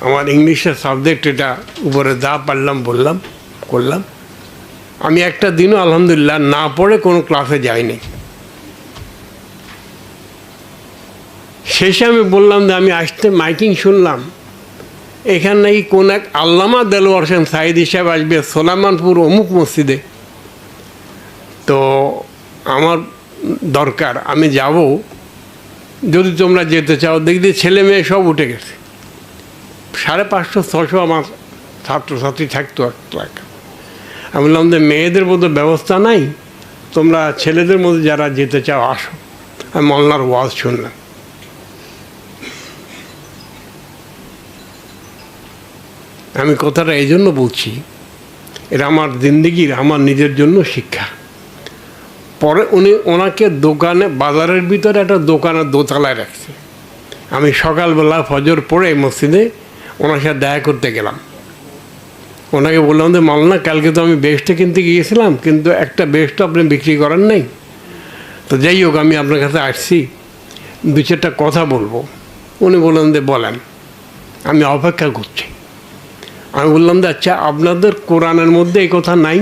আমার ইংলিশের সাবজেক্ট এটা উপরে যা পারলাম বললাম করলাম। আমি একটা দিনও আলহামদুলিল্লাহ না পড়ে কোনো ক্লাসে যাইনি। শেষে আমি বললাম যে আমি আসতে মাইকিং শুনলাম এখানে নাকি কোন এক আল্লামা দেলোয়ার হোসেন সাঈদী সাহেব আসবে সোলাইমানপুর অমুক মসজিদে। তো আমার দরকার, আমি যাব, যদি তোমরা যেতে চাও। দেখি ছেলে মেয়ে সব উঠে গেছে, 550-600 আমার ছাত্রছাত্রী থাকতো একটা। আমি বললাম যে মেয়েদের মতো ব্যবস্থা নাই, তোমরা ছেলেদের মধ্যে যারা যেতে চাও আসো। আমি মোল্লার ওয়াজ শুনলাম। আমি কথাটা এই জন্য বলছি, এটা আমার জিন্দেগির, আমার নিজের জন্য শিক্ষা। পরে ওনাকে দোকানে, বাজারের ভিতরে একটা দোকানের দোতলায় রাখছে। আমি সকালবেলা ফজর পড়ে মসজিদে ওনার সাথে দেখা করতে গেলাম। ওনাকে বললাম যে মাওলানা, কালকে তো আমি বেস্টে কিনতে গিয়েছিলাম, কিন্তু একটা বেস্ট আপনি বিক্রি করেন নাই। তো যাই হোক, আমি আপনার কাছে আসছি, 2-4টা কথা বলবো। উনি বললেন যে বলেন, আমি অপেক্ষা করছি। আমি বললাম যে আচ্ছা, আপনাদের কোরআনের মধ্যে এই কথা নাই?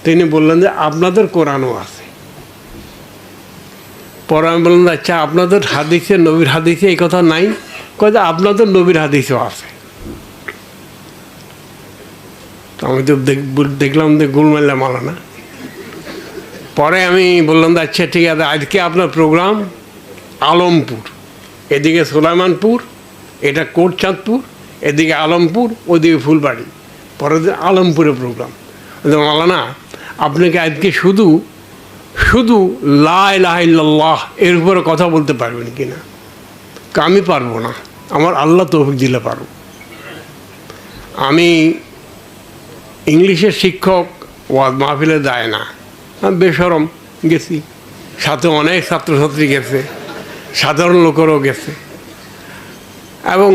তিনি বললেন যে আপনাদের কোরআনও আছে। পরে আমি বললাম আচ্ছা, আপনাদের হাদিসে, নবীর হাদিসে এই কথা নাই? কয় যে আপনাদের নবীর হাদিসও আছে। আমি তো দেখলাম যে গোলমেলা মালানা। পরে আমি বললাম যে আচ্ছা ঠিক আছে, আজকে আপনার প্রোগ্রাম আলমপুর, এদিকে সোলাইমানপুর, এটা কোটচাঁদপুর, এদিকে আলমপুর, ওদিকে ফুলবাড়ি। পরের দিন আলমপুরে প্রোগ্রাম। মাওলানা, আপনাকে আজকে শুধু শুধু লা ইলাহা ইল্লাল্লাহ এর উপরে কথা বলতে পারবেন কি না? আমি পারবো না, আমার আল্লাহ তৌফিক দিলে পারব। আমি ইংলিশের শিক্ষক, ওয়াজ মাহফিলে যায় না, আমি বেশরম গেছি, সাথে অনেক ছাত্রছাত্রী গেছে, সাধারণ লোকেরও গেছে, এবং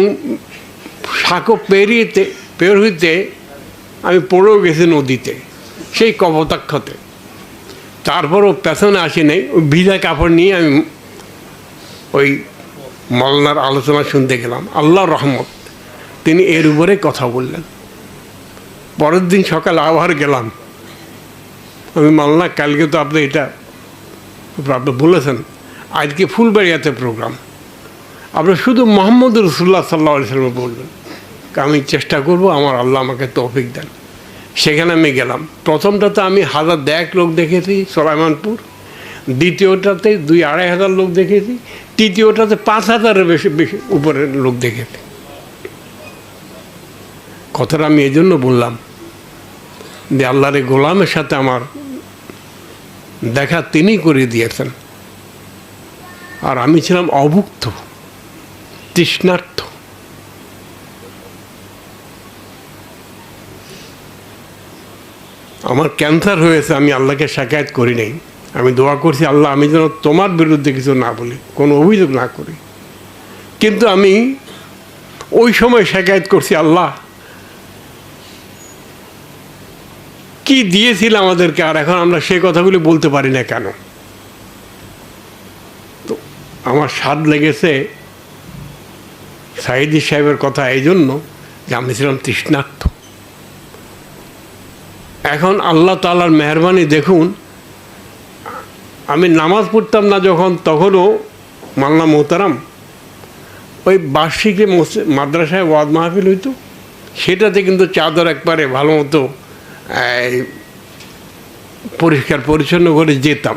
সাঁকো পের হইতে আমি পড়েও গেছি নদীতে, সেই কপোতাক্ষতে। তারপরও পেছনে আসি নাই, ওই ভিজা কাপড় নিয়ে আমি ওই মওলানার আলোচনা শুনতে গেলাম। আল্লাহর রহমত, তিনি এর উপরে কথা বললেন। পরের দিন সকাল আবার গেলাম। আমি মাওলানা, কালকে তো আপনি এটা আপনি বলেছেন, আজকে ফুলবাড়িয়াতে প্রোগ্রাম, আপনি শুধু মোহাম্মদ রসুল্লাহ সাল্লাল্লাহু আলাইহি ওয়াসাল্লাম বলবেন। আমি চেষ্টা করব, আমার আল্লাহ আমাকে তৌফিক দেন। সেখানে আমি গেলাম। প্রথমটাতে আমি 1000 লোক দেখেছি সোলাইমানপুর, দ্বিতীয়টাতে 2-2.5 হাজার লোক দেখেছি, তৃতীয়টাতে 5000-এর বেশি উপরের লোক দেখেছি। কথাটা আমি এই জন্য বললাম যে আল্লাহর গোলামের সাথে আমার দেখা তিনি করে দিয়েছেন, আর আমি ছিলাম অভুক্ত, তৃষ্ণার্থ। আমার ক্যান্সার হয়েছে, আমি আল্লাহকে শিকায়ত করি নাই। আমি দোয়া করছি, আল্লাহ আমি যেন তোমার বিরুদ্ধে কিছু না বলি, কোনো অভিযোগ না করি। কিন্তু আমি ওই সময় শিকায়ত করছি, আল্লাহ কি দিয়েছিল আমাদেরকে, আর এখন আমরা সেই কথাগুলি বলতে পারি না কেন? তো আমার স্বাদ লেগেছে সাঈদী সাহেবের কথা এই জন্য যে আমি ছিলাম তৃষ্ণার্থ। এখন আল্লাহ তাআলার মেহরবানি দেখুন, আমি নামাজ পড়তাম না যখন, তখনও মাওলানা মোহতারাম ওই বার্ষিকী মাদ্রাসায় ওয়াজ মাহফিল হইতো, সেটাতে কিন্তু চাদর একবারে ভালো মতো পরিষ্কার পরিচ্ছন্ন করে যেতাম।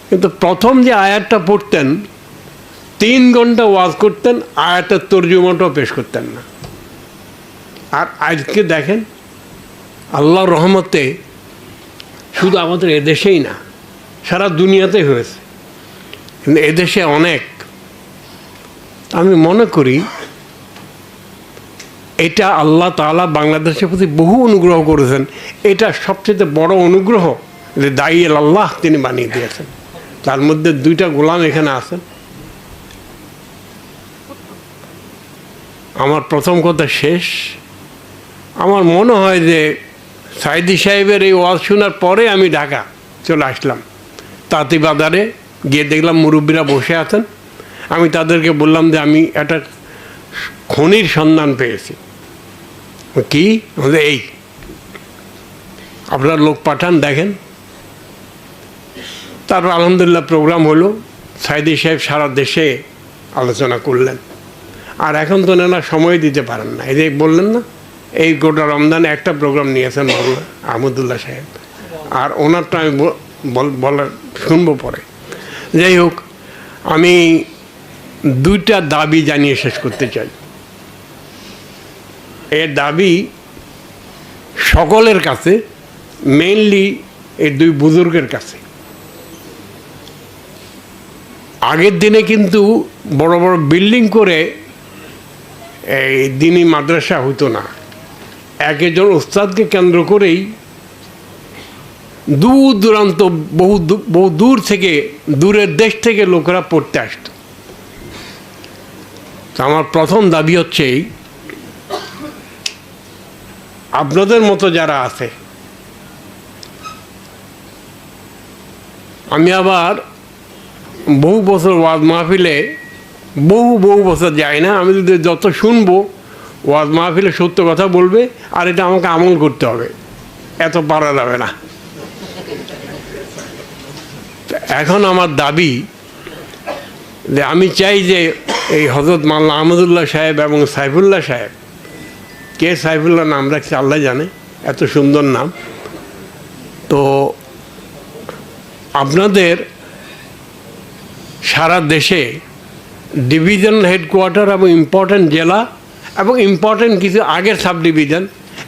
কিন্তু প্রথম যে আয়াতটা পড়তেন, 3 ঘন্টা ওয়াজ করতেন, আয়াতের তর্জমাটাও পেশ করতেন না। আর আজকে দেখেন, আল্লাহর রহমতে শুধু আমাদের এদেশেই না, সারা দুনিয়াতে হয়েছে, কিন্তু এদেশে অনেক। আমি মনে করি এটা আল্লাহ তাআলা বাংলাদেশের প্রতি বহু অনুগ্রহ করেছেন। এটা সবচেয়ে বড় অনুগ্রহ যে দায়ী আল্লাহ তিনি বানিয়ে দিয়েছেন। তার মধ্যে 2টা গোলাম এখানে আছেন। আমার প্রথম কথা শেষ। আমার মনে হয় যে সাঈদী সাহেবের এই ওয়াজ শোনার পরে আমি ঢাকা চলে আসলাম। তাঁতি বাজারে গিয়ে দেখলাম মুরব্বীরা বসে আছেন। আমি তাদেরকে বললাম যে আমি একটা খনির সন্ধান পেয়েছি। কি এই আপনারা লোক পাঠান দেখেন। তারপর আলহামদুলিল্লাহ প্রোগ্রাম হলো, সাইদি সাহেব সারা দেশে আলোচনা করলেন। আর এখন তো না সময় দিতে পারেন না, এই যে বললেন না এই গোটা রমজানে একটা প্রোগ্রাম নিয়েছেন বললেন আহমদুল্লাহ সাহেব, আর ওনারটা আমি বলার শুনবো পরে। যাই হোক, আমি দুইটা দাবি জানিয়ে শেষ করতে চাই। এর দাবি সকলের কাছে, মেইনলি এই দুই বুজুর্গের কাছে। আগের দিনে কিন্তু বড় বড় বিল্ডিং করে এই দিনী মাদ্রাসা হতো না। এক একজন উস্তাদকে কেন্দ্র করেই দূর দূরান্ত বহু দূর থেকে, দূরের দেশ থেকে লোকেরা পড়তে আসত। তো আমার প্রথম দাবি হচ্ছে আপনাদের মতো যারা আছে, আমি আবার বহু বছর ওয়াজ মাহফিলে বহু বছর যাই না, আমি যদি যত শুনবো ওয়াজ মাহফিলে সত্য কথা বলবে, আর এটা আমাকে আমল করতে হবে, এত পারা যাবে না। এখন আমার দাবি যে আমি চাই যে এই হযরত মাওলানা আহমদুল্লাহ সাহেব এবং সাইফুল্লাহ সাহেব, কে সাইফুল্লাহ নাম রাখছে আল্লাহ জানে, এত সুন্দর নাম, তো আপনাদের সারা দেশে ডিভিশনাল হেডকোয়ার্টার এবং ইম্পর্ট্যান্ট জেলা এবং ইম্পর্ট্যান্ট কিছু আগের সাব ডিভিশন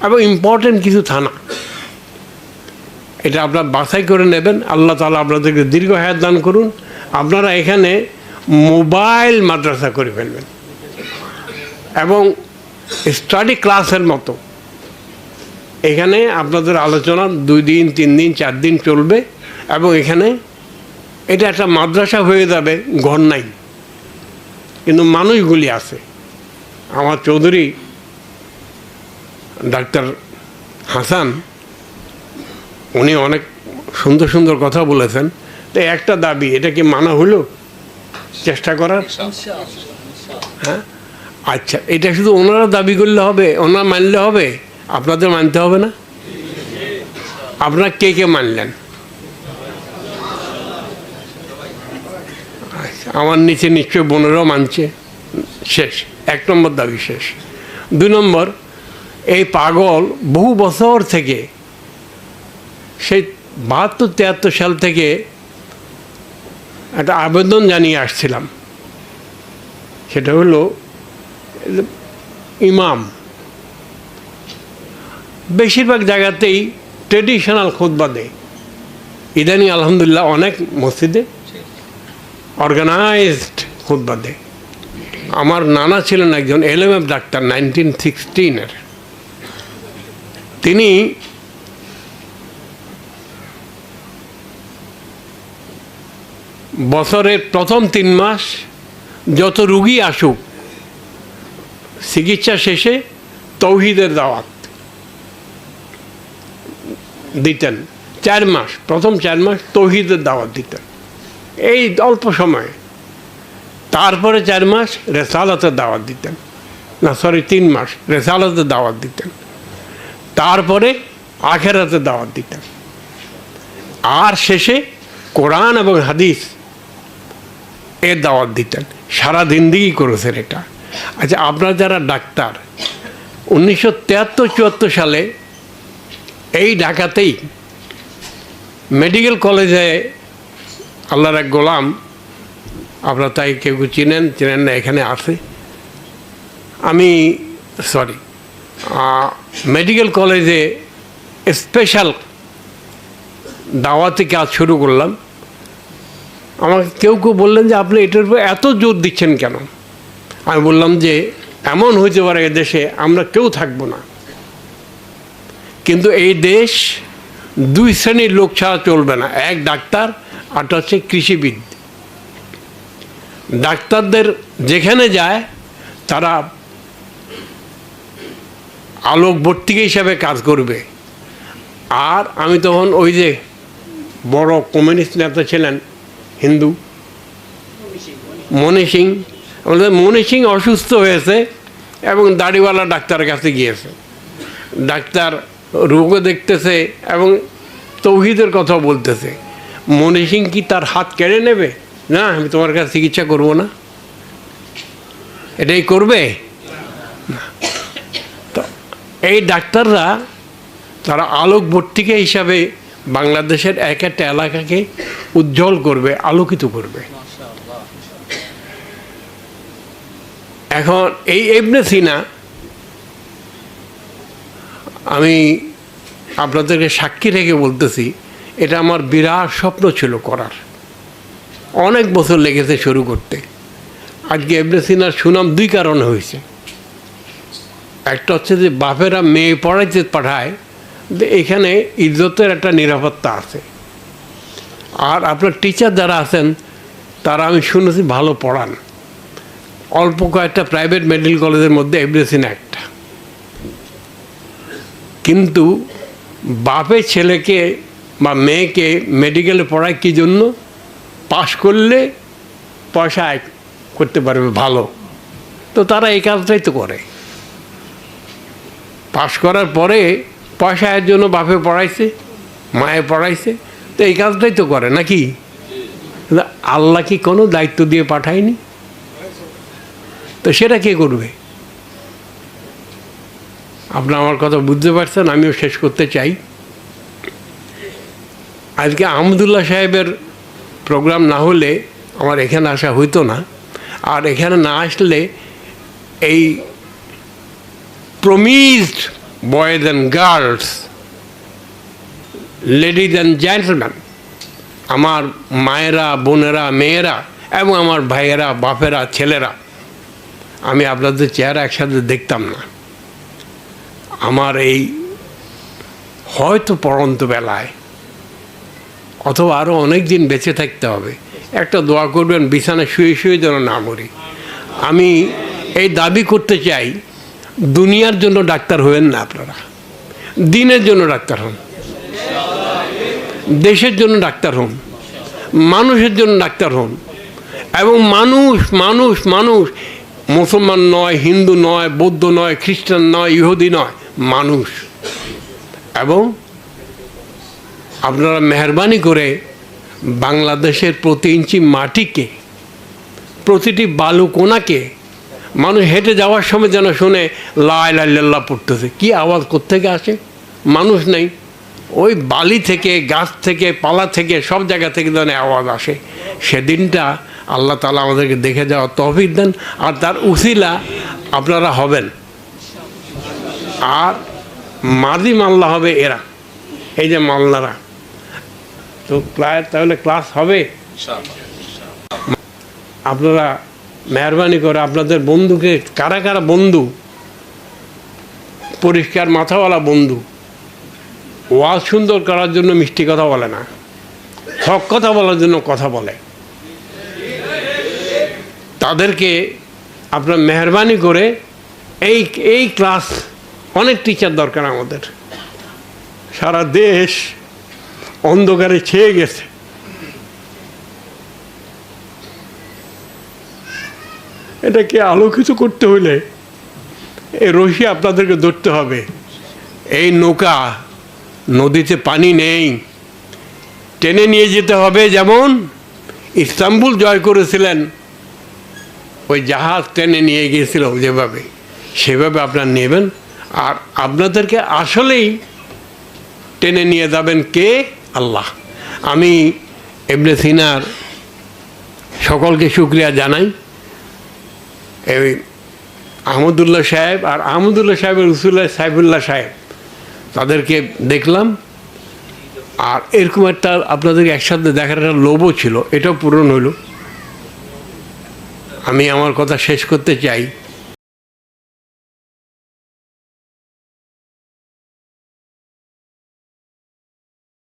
এবং ইম্পর্ট্যান্ট কিছু থানা, এটা আপনারা বাছাই করে নেবেন। আল্লাহ তাআলা আপনাদেরকে দীর্ঘ হায়াত দান করুন। আপনারা এখানে মোবাইল মাদ্রাসা করে ফেলবেন এবং স্টাডি ক্লাসের মতো এখানে আপনাদের আলোচনা 2 দিন 3 দিন 4 দিন চলবে, এবং এখানে এটা একটা মাদ্রাসা হয়ে যাবে। ঘর নাই কিন্তু মানুষগুলি আছে। আমার চৌধুরী ডাক্তার হাসান উনি অনেক সুন্দর সুন্দর কথা বলেছেন। তো একটা দাবি, এটা কি মানা হলো চেষ্টা করার? হ্যাঁ, আচ্ছা, এটা শুধু ওনারা দাবি করলে হবে, ওনারা মানলে হবে, আপনাদের মানতে হবে না? আপনারা কে কে মানলেন? আচ্ছা, আমার নিচে নিশ্চয় বোনেরাও মানছে। শেষ, 1 নম্বর দাবি শেষ। 2 নম্বর, এই পাগল বহু বছর থেকে, সেই 72-73 সাল থেকে একটা আবেদন জানিয়ে আসছিলাম। সেটা হলো ইমাম বেশিরভাগ জায়গাতেই ট্রেডিশনাল খুতবা দেয়। ইদানিং আলহামদুলিল্লাহ অনেক মসজিদে অর্গানাইজড খুতবা দেয়। আমার নানা ছিলেন একজন LMF ডাক্তার 1916-এর। তিনি বছরের প্রথম 3 মাস যত রুগী আসুক, চিকিৎসা শেষে তৌহিদের দাওয়াত দিতেন। 4 মাস, প্রথম 4 মাস তৌহিদের দাওয়াত দিতেন এই অল্প সময়ে। তারপরে 4 মাস রেসালাতের দাওয়াত দিতেন, না সরি 3 মাস রেসালাতের দাওয়াত দিতেন। তারপরে আখেরাতের দাওয়াত দিতেন, আর শেষে কোরআন এবং হাদিস এর দাওয়াত দিতেন। সারা জিন্দেগি করেছেন এটা। আচ্ছা, আপনারা যারা ডাক্তার, 1973-74 সালে এই ঢাকাতেই মেডিকেল কলেজে আল্লাহর এক গোলাম, আপনারা তাই কেউ চিনেন না, এখানে আছে। আমি মেডিকেল কলেজে স্পেশাল দাওয়াতি কাজ শুরু করলাম। আমাকে কেউ বললেন যে আপনি এটার উপর এত জোর দিচ্ছেন কেন? আমি বললাম যে এমন হইতে পারে এদেশে আমরা কেউ থাকবো না, কিন্তু এই দেশ 2 শ্রেণীর লোক ছাড়া চলবে না। এক ডাক্তার, আরটা হচ্ছে কৃষিবিদ। ডাক্তারদের যেখানে যায় তারা আলোকবর্তিকা হিসাবে কাজ করবে। আর আমি তখন ওই যে বড় কমিউনিস্ট নেতা ছিলেন হিন্দু, মনি সিং, আমাদের মনি সিং অসুস্থ হয়েছে, এবং দাড়িওয়ালা ডাক্তারের কাছে গিয়েছে। ডাক্তার রোগও দেখতেছে এবং তৌহিদের কথা বলতেছে। মনি সিং কি তার হাত কেড়ে নেবে? না, আমি তোমার কাছে চিকিৎসা করব না, এটাই করবে না। তো এই ডাক্তাররা তারা আলোকবর্তিকা হিসাবে বাংলাদেশের এক একটা এলাকাকে উজ্জ্বল করবে, আলোকিত করবে। এখন এই ইবনে সিনা আমি আপনাদেরকে সাক্ষী রেখে বলতেছি, এটা আমার বিরাট স্বপ্ন ছিল করার। অনেক বছর লেগেছে শুরু করতে। আজকে ইবনে সিনার সুনাম দুই কারণে হয়েছে। একটা হচ্ছে যে বাপেরা মেয়ে পড়াইতে পাঠায়, এখানে ইজ্জতের একটা নিরাপত্তা আছে। আর আপনার টিচার যারা আছেন তারা আমি শুনেছি ভালো পড়ান। অল্প কয়েকটা প্রাইভেট মেডিকেল কলেজের মধ্যে ইবনে সিনা একটা। কিন্তু বাপের ছেলেকে বা মেয়েকে মেডিকেলে পড়ায় কী জন্য? পাশ করলে পয়সা আয় করতে পারবে ভালো। তো তারা এই কাজটাই তো করে। পাশ করার পরে পয়সা আয়ের জন্য বাপে পড়াইছে, মায়ে পড়াইছে, তো এই কাজটাই তো করে নাকি? আল্লাহ কি কোনো দায়িত্ব দিয়ে পাঠায়নি? তো সেটা কে করবে? আপনি আমার কথা বুঝতে পারছেন? আমিও শেষ করতে চাই। আজকে আহমদুল্লাহ সাহেবের প্রোগ্রাম না হলে আমার এখানে আসা হইতো না। আর এখানে না আসলে এই promised boys and girls, ladies and gentleman, আমার মায়েরা, বোনেরা, মেয়েরা এবং আমার ভাইয়েরা, বাপেরা, ছেলেরা, আমি আপনাদের চেহারা একসাথে দেখতাম না। আমার এই হয়তো পড়ন্ত বেলায় অথবা আরও অনেক দিন বেঁচে থাকতে হবে, একটা দোয়া করবেন বিছানায় শুয়ে শুয়ে যেন না মরি। আমি এই দাবি করতে চাই, দুনিয়ার জন্য ডাক্তার হবেন না আপনারা, দিনের জন্য ডাক্তার হন, দেশের জন্য ডাক্তার হন, মানুষের জন্য ডাক্তার হন। এবং মানুষ মানুষ মানুষ মুসলমান নয়, হিন্দু নয়, বৌদ্ধ নয়, খ্রিস্টান নয়, ইহুদি নয়, মানুষ। এবং আপনারা মেহরবানি করে বাংলাদেশের প্রতি ইঞ্চি মাটিকে, প্রতিটি বালু কোনাকে মানুষ হেঁটে যাওয়ার সময় যেন শুনে লা ইলাহা ইল্লাল্লাহ পড়তেছে। কী আওয়াজ কোত্থেকে আসে? মানুষ নেই, ওই বালি থেকে, গাছ থেকে, পালা থেকে, সব জায়গা থেকে যেন আওয়াজ আসে। সেদিনটা আল্লাহ তাআলা আমাদেরকে দেখে যাওয়ার তৌফিক দেন। আর তার উসিলা আপনারা হবেন। আর মাদি মাল্লা হবে এরা, এই যে মাল্লারা। তো তাহলে ক্লাস হবে। আপনারা মেহরবানি করে আপনাদের বন্ধুকে, কারা কারা বন্ধু, পরিষ্কার মাথাওয়ালা বন্ধু, ওয়াজ সুন্দর করার জন্য মিষ্টি কথা বলে না, হক কথা বলার জন্য কথা বলে, তাদেরকে আপনার মেহরবানি করে এই ক্লাস, অনেক টিচার দরকার আমাদের। সারা দেশ অন্ধকারে ছেয়ে গেছে। এটাকে আলোকিত করতে হলে এই রশি আপনাদেরকে ধরতে হবে। এই নৌকা, নদীতে পানি নেই, টেনে নিয়ে যেতে হবে। যেমন ইস্তাম্বুল জয় করেছিলেন, ওই জাহাজ টেনে নিয়ে গিয়েছিল যেভাবে, সেভাবে আপনারা নেবেন। আর আপনাদেরকে আসলেই টেনে নিয়ে যাবেন কে? আল্লাহ। আমি ইবনে সিনার সকলকে শুকরিয়া জানাই। এই আহমদুল্লাহ সাহেব আর আহমদুল্লাহ সাহেবের রসুল্লাহ সাইফুল্লাহ সাহেব, তাদেরকে দেখলাম। আর এরকম একটা আপনাদেরকে একসাথে দেখার একটা লোভও ছিল, এটাও পূরণ হলো। আমি আমার কথা শেষ করতে চাই।